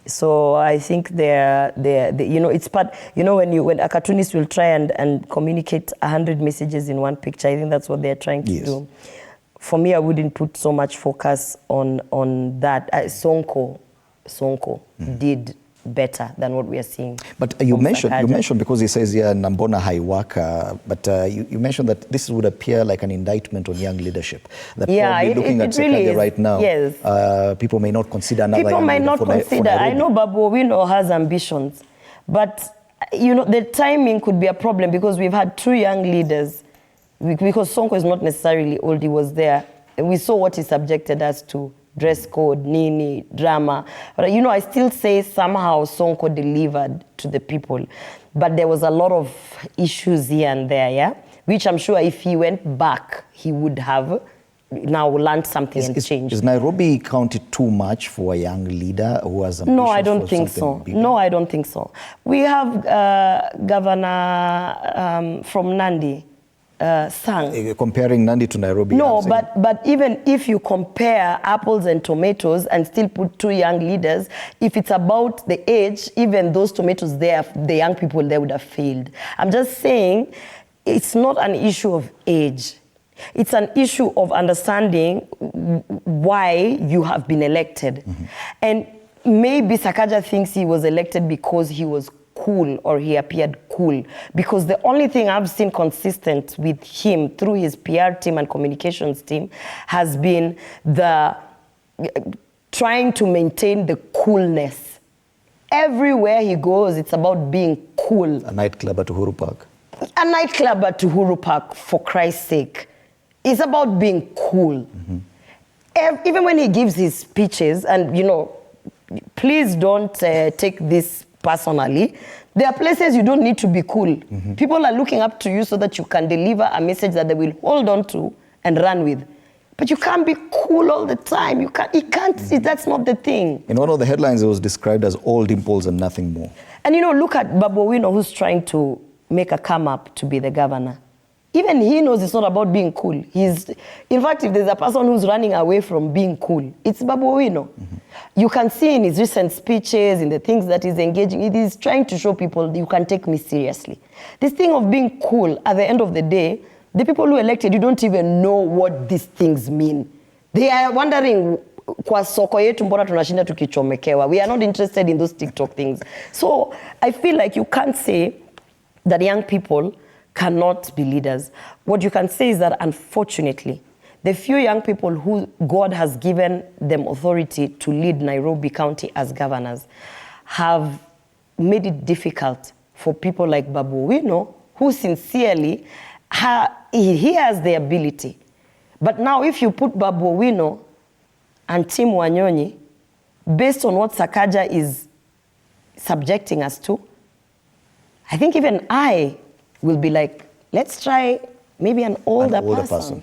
So I think they're you know, it's part, you know, when a cartoonist will try and communicate 100 messages in one picture, I think that's what they're trying to do. For me, I wouldn't put so much focus on that. Sonko did better than what we are seeing. But you mentioned because he says here Nambona Haiwaka, but you mentioned that this would appear like an indictment on young leadership. That probably looking at Sakaja really right now, yes. People may not consider another people may not consider. I know Babu Owino has ambitions, but you know, the timing could be a problem because we've had 2 young leaders. Because Sonko is not necessarily old, he was there. And we saw what he subjected us to. Dress code, nini, drama. But you know, I still say somehow Sonko delivered to the people. But there was a lot of issues here and there, yeah? Which I'm sure if he went back, he would have now learned something and changed. Is Nairobi County too much for a young leader who has ambition? No, I don't think so. Bigger? No, I don't think so. We have Governor from Nandi, Sang. Comparing Nandi to Nairobi. No, but even if you compare apples and tomatoes and still put 2 young leaders, if it's about the age, even those tomatoes there, the young people there would have failed. I'm just saying it's not an issue of age. It's an issue of understanding why you have been elected. And maybe Sakaja thinks he was elected because he was cool or he appeared cool, because the only thing I've seen consistent with him through his PR team and communications team has been the trying to maintain the coolness. Everywhere he goes, it's about being cool. A nightclub at Uhuru Park. A nightclub at Uhuru Park, for Christ's sake. It's about being cool. Even when he gives his speeches, and you know, please don't take this personally, there are places you don't need to be cool. People are looking up to you so that you can deliver a message that they will hold on to and run with. But you can't be cool all the time. You can't, that's not the thing. In one of the headlines, it was described as all dimples and nothing more. And you know, look at Babu Owino, who's trying to make a come up to be the governor. Even he knows it's not about being cool. In fact, if there's a person who's running away from being cool, it's Babu Owino. You can see in his recent speeches, in the things that he's engaging, it is trying to show people you can take me seriously. This thing of being cool, at the end of the day, the people who elected you don't even know what these things mean. They are wondering, kwa soko yetu mbona tunashinda tukichomekewa. We are not interested in those TikTok things. So I feel like you can't say that young people cannot be leaders. What you can say is that, unfortunately, the few young people who God has given them authority to lead Nairobi County as governors have made it difficult for people like Babu Owino, who sincerely, he has the ability. But now if you put Babu Owino and Tim Wanyonyi, based on what Sakaja is subjecting us to, I think even I will be like, let's try maybe an older person.